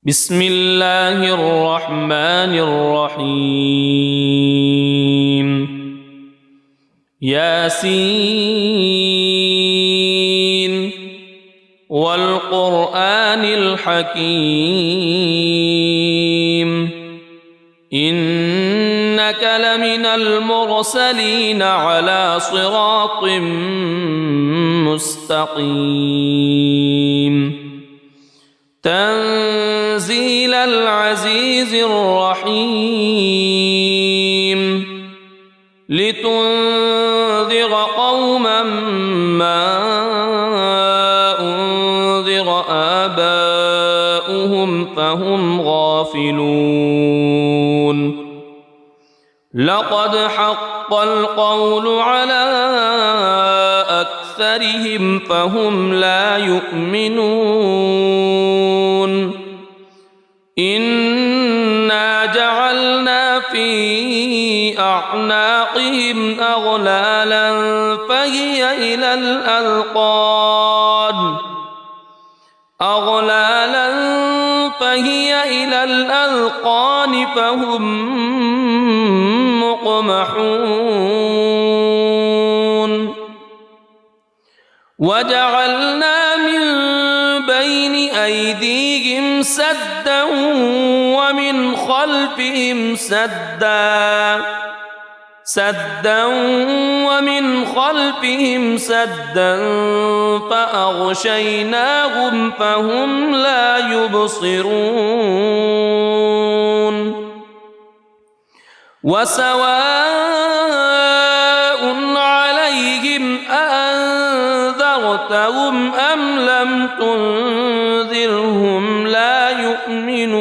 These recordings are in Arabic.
بسم الله الرحمن الرحيم ياسين والقرآن الحكيم إنك لمن المرسلين على صراط مستقيم تنزيل العزيز الرحيم لتنذر قوما ما أنذر آباؤهم فهم غافلون لقد حق القول على أكثرهم فهم لا يؤمنون إنا جعلنا في أعناقهم أغلالا فهي إلى الأذقان فهم مقمحون وجعلنا من بين أيديهم سدا ومن خلفهم سدا فأغشيناهم فهم لا يبصرون وسواء عليهم أأنذرتهم أم لم تنذرهم لا يؤمنون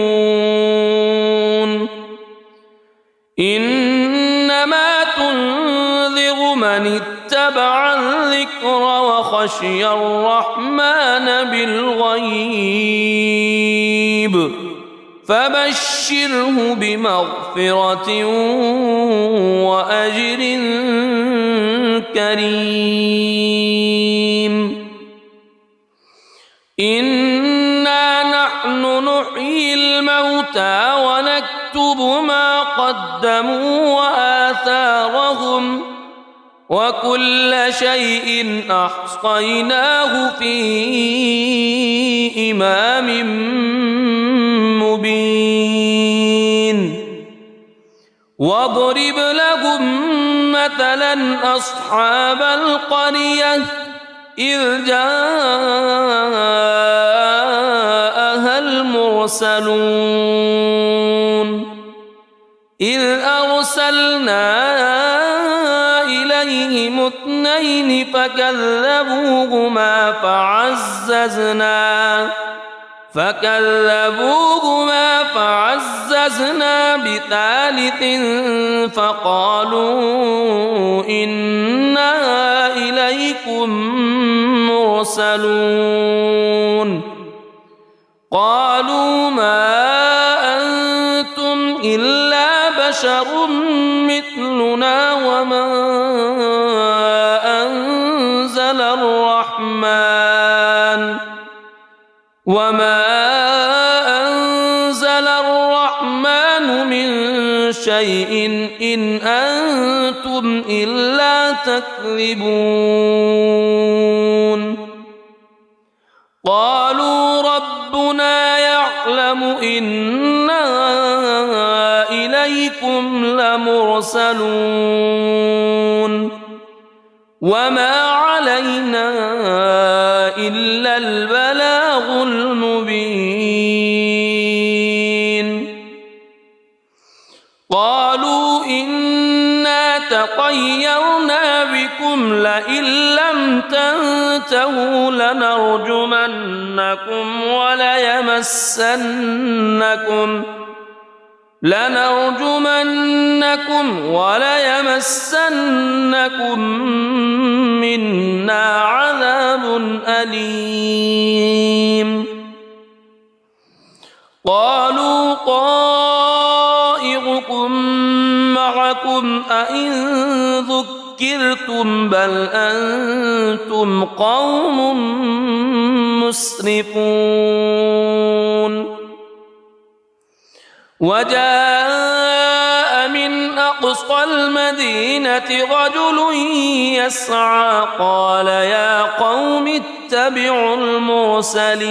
إنما تنذر من اتبع الذكر وخشي الرحمن بالغيب فبشره بمغفرة وأجر كريم إنا نحن نحيي الموتى ونكتب ما قدموا وآثارهم وكل شيء أحصيناه في إمام مبين واضرب لهم مثلا أصحاب القرية إذ جاءها المرسلون إذ أرسلنا إليهم اثنين فكذبوهما فعززنا بثالث فقالوا إنا إليكم مرسلون قالوا ما أنتم إلا بشر مثلنا وما أنزل الرحمن من شيء إن أنتم إلا تكذبون قالوا ربنا يعلم إنا إليكم لمرسلون وما علينا إلا البلاغ المبين قالوا إنا تطيرنا بكم لئن لم تنتهوا لنرجمنكم وليمسنكم منا عذاب أليم قالوا طائركم معكم أئن ذكرتم بل أنتم قوم مسرفون وجاء من أقصى المدينة رجل يسعى قال يا قوم اتبعوا المرسلين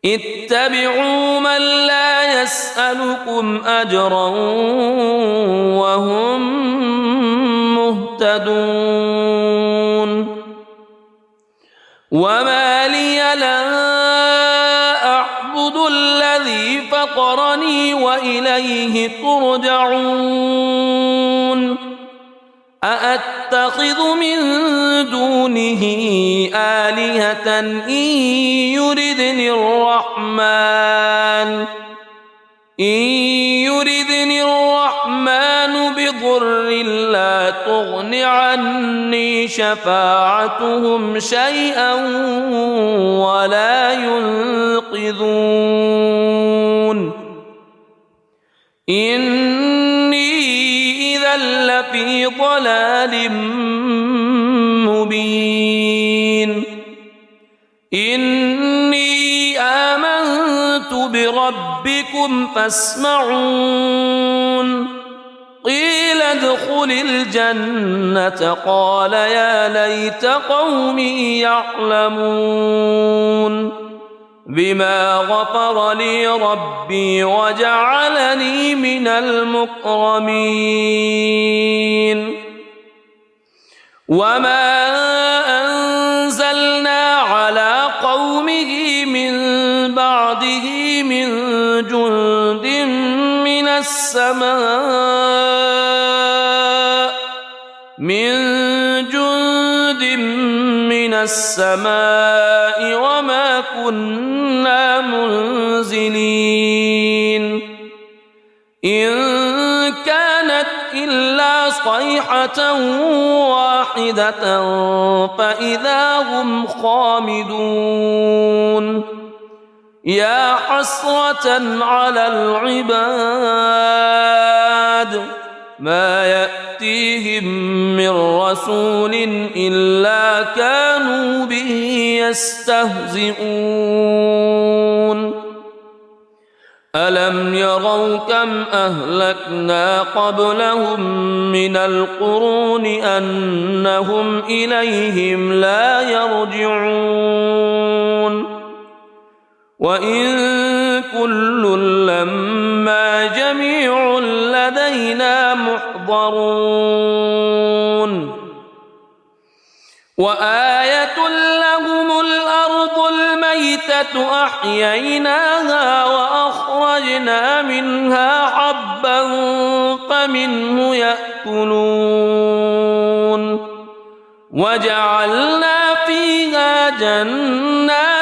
اتبعوا من لا يسألكم أجرا وهم مهتدون وما لي لا أعبد الذي فطرني وإليه ترجعون أأتخذ من دونه آلهة إن يردني الرحمن بضر لا تغن عني شفاعتهم شيئا ولا ينقذون إني إذا لفي ضلال مبين إني آمنت بربكم فاسمعون قيل ادخل الجنة قال يا ليت قومي يعلمون بما غفر لي ربي وجعلني من المكرمين وما أنزلنا على قومه من بعده من جند من السماء وما كنا منزلين إن كانت إلا صيحة واحدة فإذا هم خامدون يا حسرة على العباد ما يأتيهم من رسول إلا كانوا به يستهزئون ألم يروا كم أهلكنا قبلهم من القرون أنهم إليهم لا يرجعون وإن كل لما جميع لدينا محضرون وآية لهم الأرض الميتة أحييناها وأخرجنا منها حبا فمنه يأكلون وجعلنا فيها جنات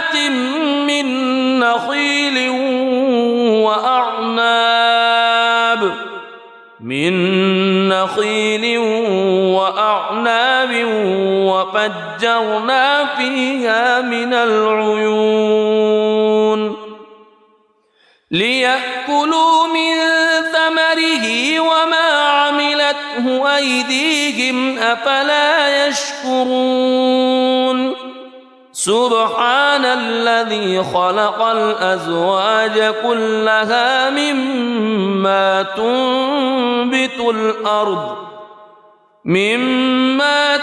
من نخيل وأعناب وفجرنا فيها من العيون ليأكلوا من ثمره وما عملته أيديهم أفلا يشكرون سبحان الذي خلق الأزواج كلها مما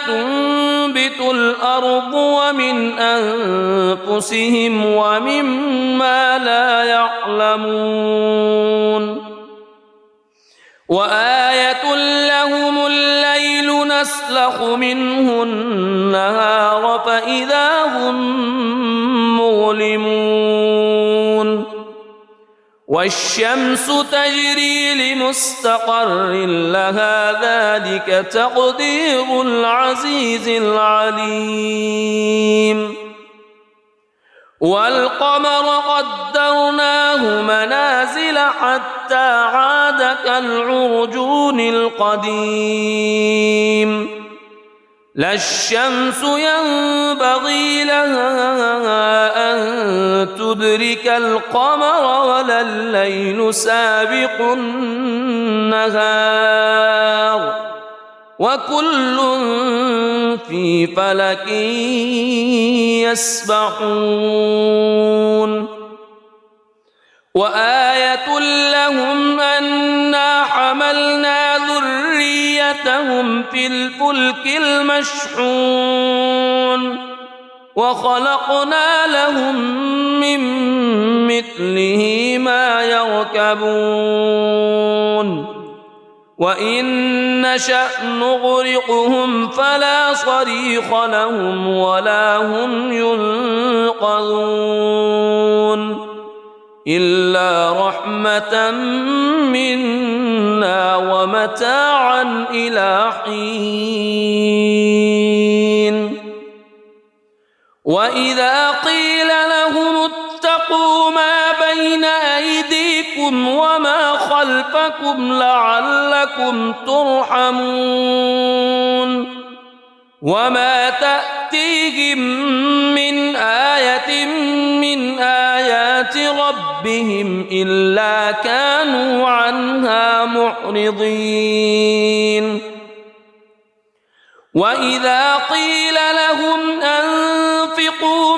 تنبت الأرض ومن أنفسهم ومما لا يعلمون وآية لهم الليل نسلخ منه النهار فإذا هم مظلمون والشمس تجري لمستقر لها ذلك تقدير العزيز العليم والقمر قدرناه منازل حتى عاد كالعرجون القديم لا الشمس ينبغي لها أن تدرك القمر ولا الليل سابق النهار وكل في فلك يسبحون وآية لهم أنا حملنا ذريتهم في الفلك المشحون وخلقنا لهم من مثله ما يركبون وإن نشأ نغرقهم فلا صريخ لهم ولا هم ينقذون إلا رحمة منا ومتاعا إلى حين وإذا قيل لهم اتقوا ما بين أيديكم وما خلفكم لعلكم ترحمون وما تأتيهم من آية من آيات ربهم إلا كانوا عنها معرضين وإذا قيل لهم أنفقوا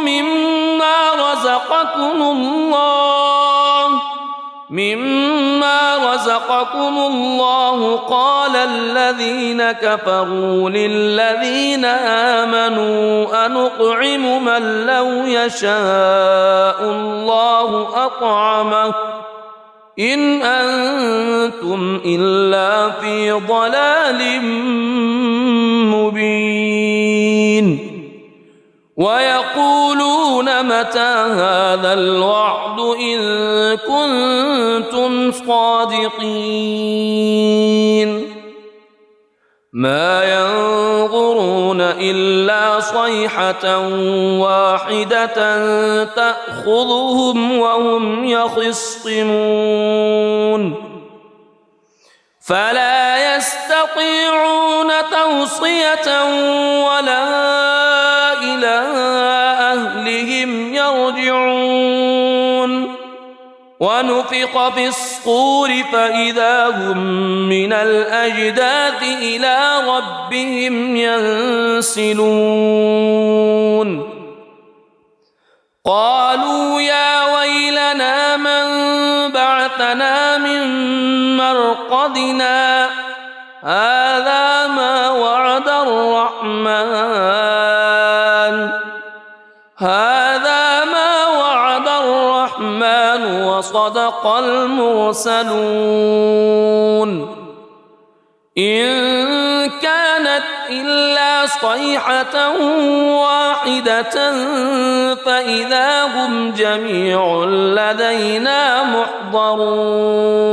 مما رزقكم الله قال الذين كفروا للذين آمنوا أنطعم من لو يشاء الله أطعمه إن أنتم إلا في ضلال مبين ويقولون متى هذا الوعد إن كنتم صادقين ما ينظرون إلا صيحة واحدة تأخذهم وهم يخصمون فلا يستطيعون توصية ولا إلى أهلهم يرجعون ونفخ في الصور فإذا هم من الأجداث إلى ربهم ينسلون قالوا يا ويلنا من بعثنا من مرقدنا هذا ما وعد الرحمن وصدق المرسلون إن كانت إلا صيحة واحدة فإذا هم جميع لدينا محضرون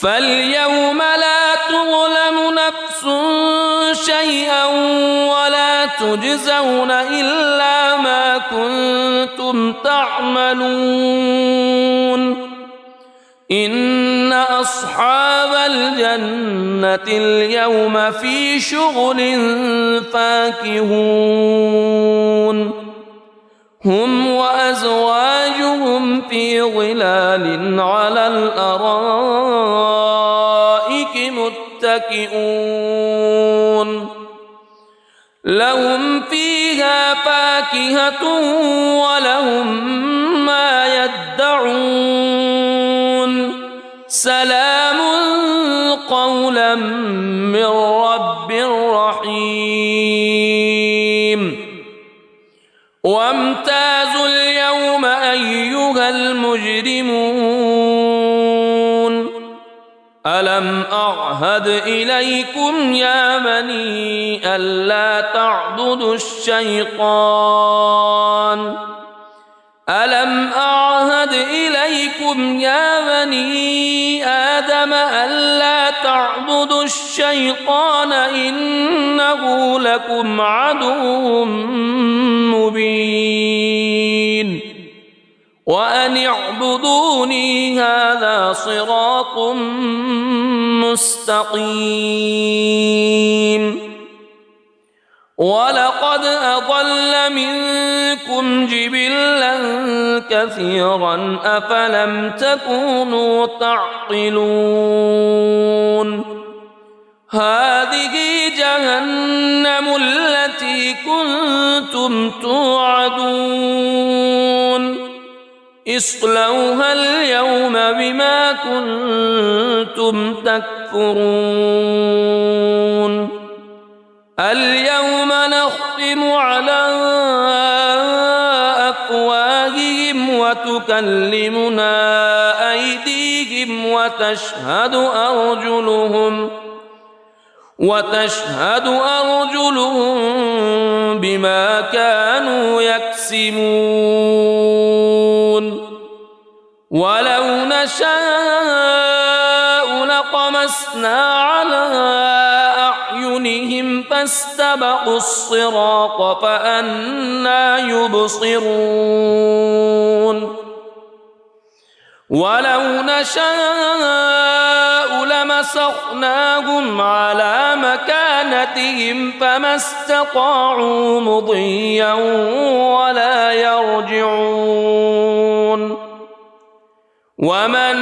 فاليوم لا تظلم نفس شيئا ولا تجزون إلا ما كنتم تعملون إن أصحاب الجنة اليوم في شغل فاكهون هم وأزواجهم في ظلال على الأرائك متكئون لهم فيها فاكهة ولهم ما يدعون سلام قولا من رب رحيم وامتازوا اليوم أيها المجرمون ألم أعهد إليكم يا بني ألا تعبدوا الشيطان ألم أعهد إليكم يا بني آدم ألا تعبدوا الشيطان إنه لكم عدو مبين وأن اعبدوني هذا صراط مستقيم ولقد أضل منكم جبلا كثيرا أفلم تكونوا تعقلون هذه جهنم التي كنتم توعدون اصلوها اليوم بما كنتم تكفرون اليوم نختم على أفواههم وتكلمنا أيديهم وتشهد أرجلهم بما كانوا يكسبون ولو نشاء لطمسنا على أعينهم فاستبقوا الصراط فأنى يبصرون ولو نشاء لمسخناهم على مكانتهم فما استطاعوا مضيا ولا يرجعون ومن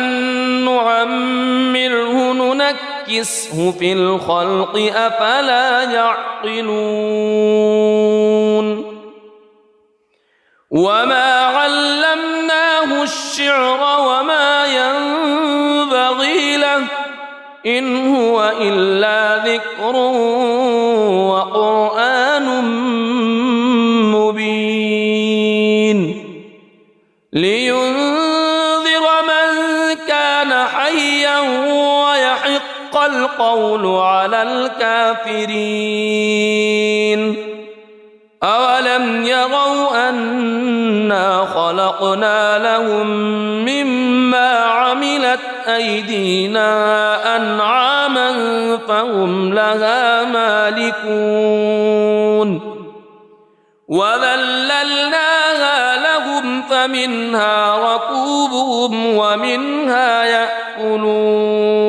نعمره ننكسه في الخلق أفلا يعقلون وما علمناه الشعر وما ينبغي له إن هو إلا ذكر وقرآن مبين لينذر من كان حيا ويحق القول على الكافرين أولم يروا أنا خلقنا لهم مما عملت أيدينا أنعاما فهم لها مالكون وذللناها لهم فمنها ركوبهم ومنها يأكلون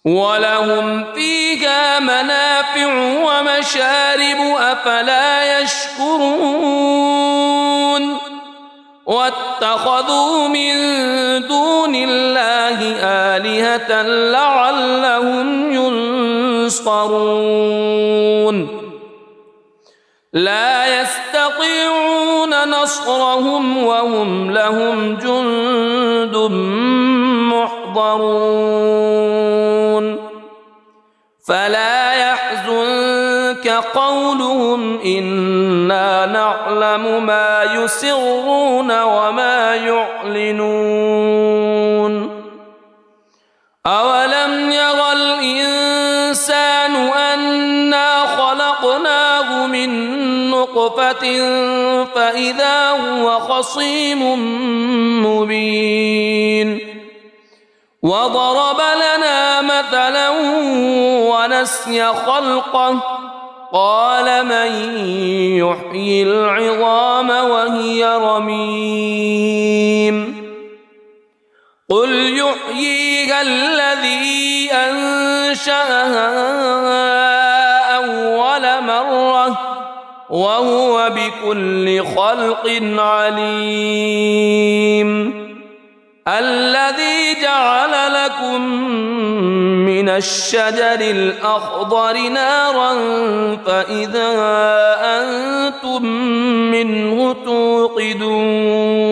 ولهم فيها منافع ومشارب أفلا يشكرون واتخذوا من دون الله آلهة لعلهم ينصرون لا يستطيعون نصرهم وهم لهم جند محضرون فلا يحزنك قولهم إنا نعلم ما يسرون وما يعلنون أولم يرى الإنسان أنا خلقناه من نطفة فإذا هو خصيم مبين وضرب لنا مثلا ونسي خلقه قال من يحيي العظام وهي رميم قل يحييها الذي أنشأها أول مرة وهو بكل خلق عليم الذي جعل لكم من الشجر الأخضر نارا فإذا أنتم منه توقدون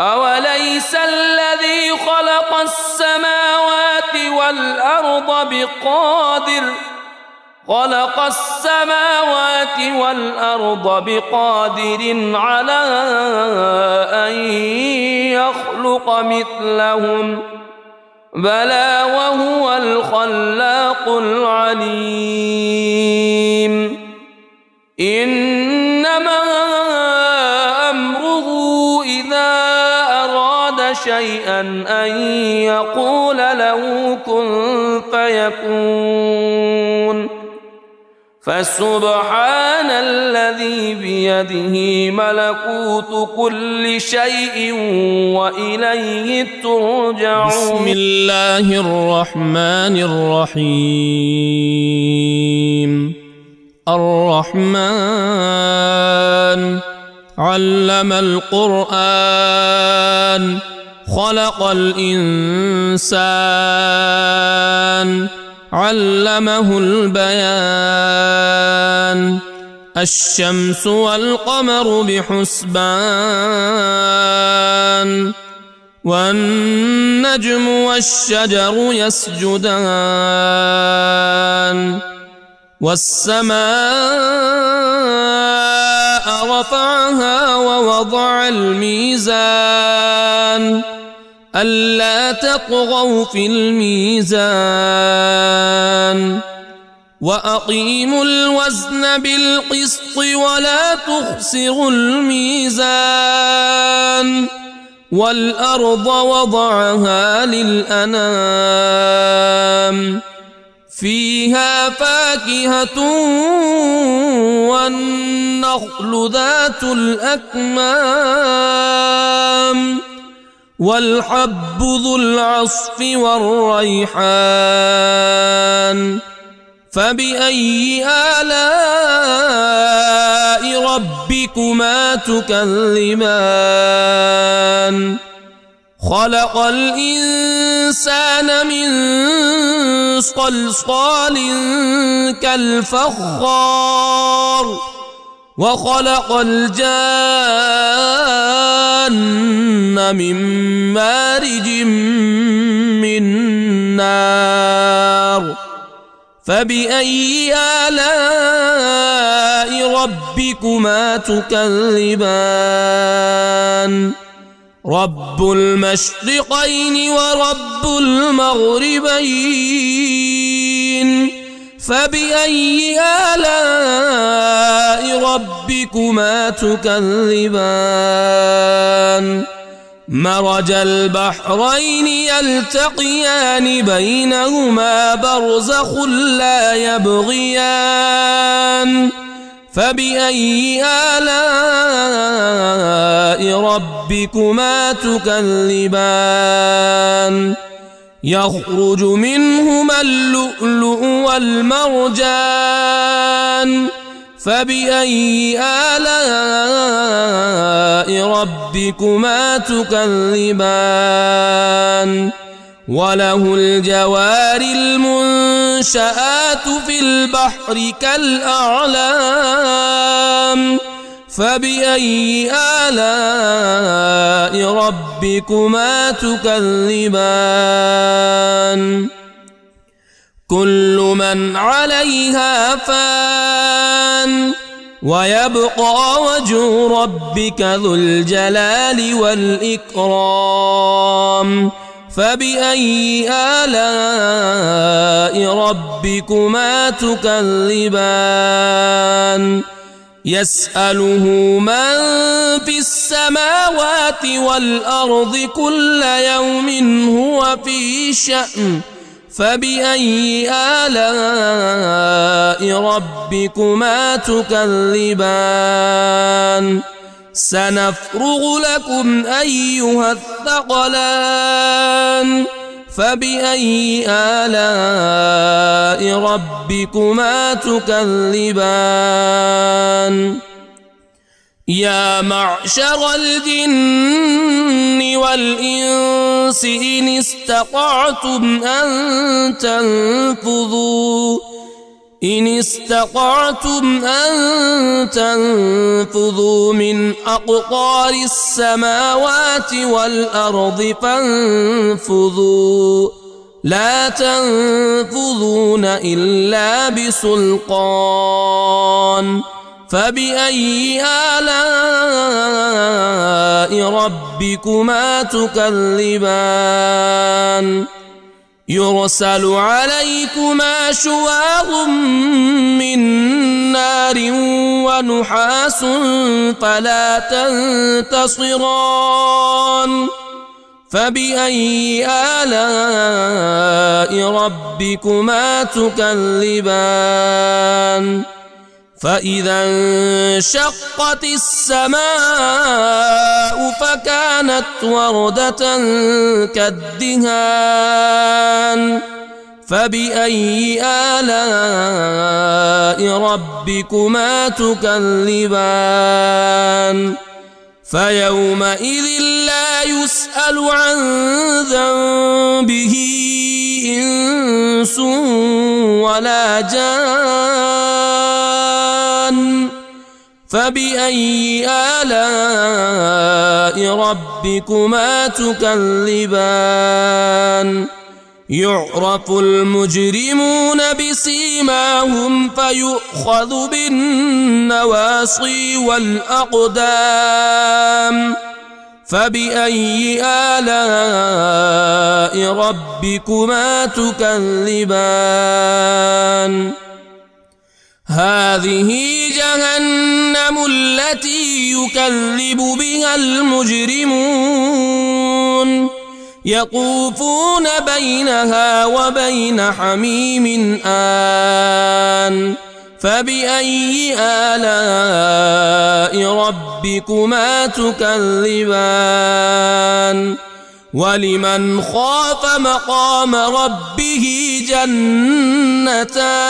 أوليس الذي خلق السماوات والأرض بقادر على أن يخلق مثلهم بلى وهو الخلاق العليم إنما أمره إذا أراد شيئا أن يقول له كن فيكون فسبحان الذي بيده ملكوت كل شيء وإليه ترجعون بسم الله الرحمن الرحيم الرحمن علم القرآن خلق الإنسان علمه البيان الشمس والقمر بحسبان والنجم والشجر يسجدان والسماء رفعها ووضع الميزان ألا تطغوا في الميزان وأقيموا الوزن بالقسط ولا تخسروا الميزان والأرض وضعها للأنام فيها فاكهة والنخل ذات الأكمام والحب ذو العصف والريحان فبأي آلاء ربكما تكذبان خلق الإنسان من صلصال كالفخار وخلق الجان من مارج من نار فبأي آلاء ربكما تكذبان رب المشرقين ورب المغربين فبأي آلاء ربكما تكذبان مرج البحرين يلتقيان بينهما برزخ لا يبغيان فبأي آلاء ربكما تكذبان يخرج منهما اللؤلؤ والمرجان فبأي آلاء ربكما تكذبان وله الجوار المنشآت في البحر كالأعلام فبأي آلاء ربكما تكذبان كل من عليها فان ويبقى وجه ربك ذو الجلال والإكرام فبأي آلاء ربكما تكذبان يسأله من في السماوات والأرض كل يوم هو في شأن فبأي آلاء ربكما تكذبان سنفرغ لكم أيها الثقلان فبأي آلاء ربكما تكذبان يا معشر الجن والإنس إن استطعتم أن تنفذوا من أقطار السماوات والأرض فانفذوا لا تنفذون إلا بسلطان فبأي آلاء ربكما تكذبان يرسل عليكما شواظ من نار ونحاس فلا تنتصران فبأي آلاء ربكما تكذبان فإذا انشقت السماء فكانت وردة كالدهان فبأي آلاء ربكما تكذبان فيومئذ لا يسأل عن ذنبه إنس ولا جان فبأي آلاء ربكما تكذبان يعرف المجرمون بسيماهم فيؤخذ بالنواصي والأقدام فبأي آلاء ربكما تكذبان هذه جهنم التي يكذب بها المجرمون يطوفون بينها وبين حميم آن فبأي آلاء ربكما تكذبان ولمن خاف مقام ربه جنتان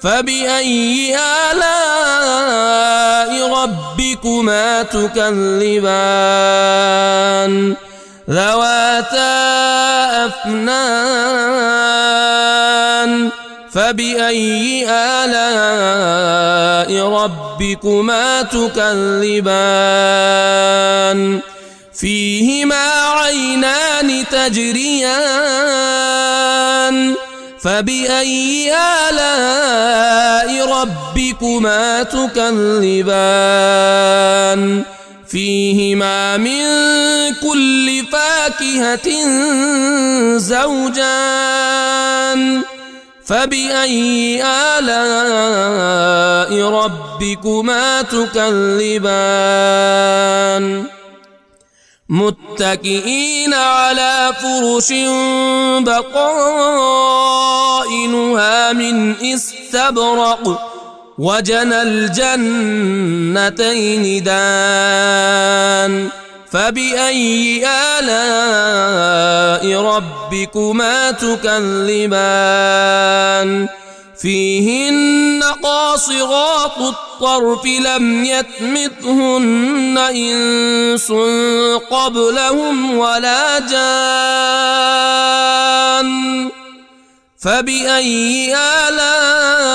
فبأي آلاء ربكما تكذبان ذواتا أفنان فبأي آلاء ربكما تكذبان فيهما عينان تجريان فبأي آلاء ربكما تكذبان فيهما من كل فاكهة زوجان فبأي آلاء ربكما تكذبان متكئين على فرش بطائنها من استبرق وجنى الجنتين دان فبأي آلاء ربكما تكذبان فيهن قاصرات الطرف لم يطمثهن إنس قبلهم ولا جان فبأي آلاء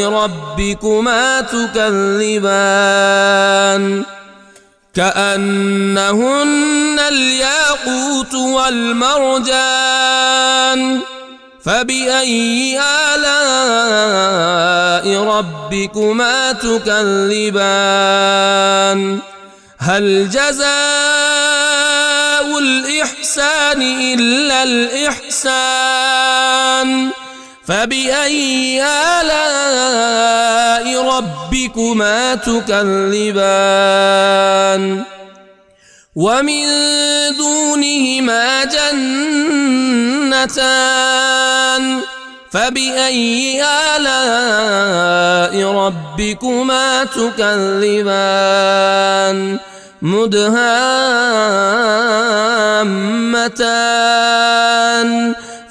ربكما تكذبان كأنهن الياقوت والمرجان فبأي آلاء ربكما تكذبان هل جزاء الإحسان إلا الإحسان فبأي آلاء ربكما تكذبان ومن دونهما جنتان فبأي آلاء ربكما تكذبان مدهامتان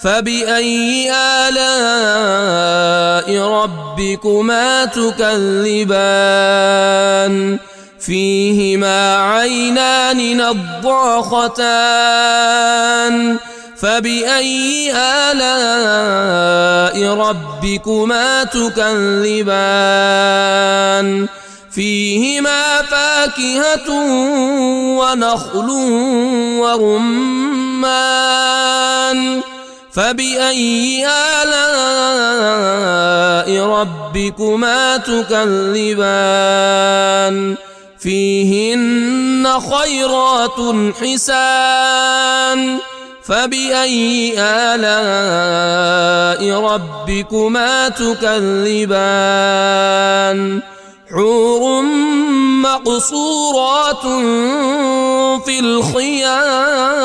فبأي آلاء ربكما تكذبان فيهما عينان نضاختان فبأي آلاء ربكما تكذبان فيهما فاكهة ونخل ورمان فبأي آلاء ربكما تكذبان فيهن خيرات حسان فبأي آلاء ربكما تكذبان حور مقصورات في الخيام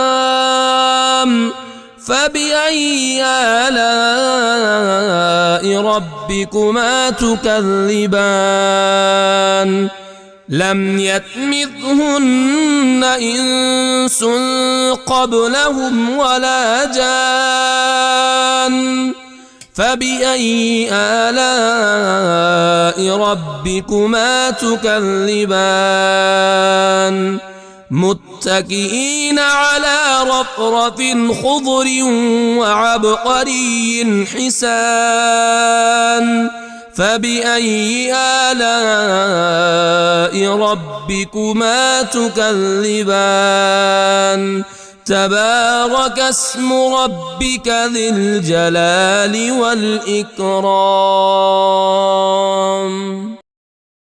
فبأي آلاء ربكما تكذبان لم يطمثهن إنس قبلهم ولا جان فبأي آلاء ربكما تكذبان متكئين على رفرف خضر وعبقري حسان فبأي آلاء ربكما تكذبان تبارك اسم ربك ذي الجلال والإكرام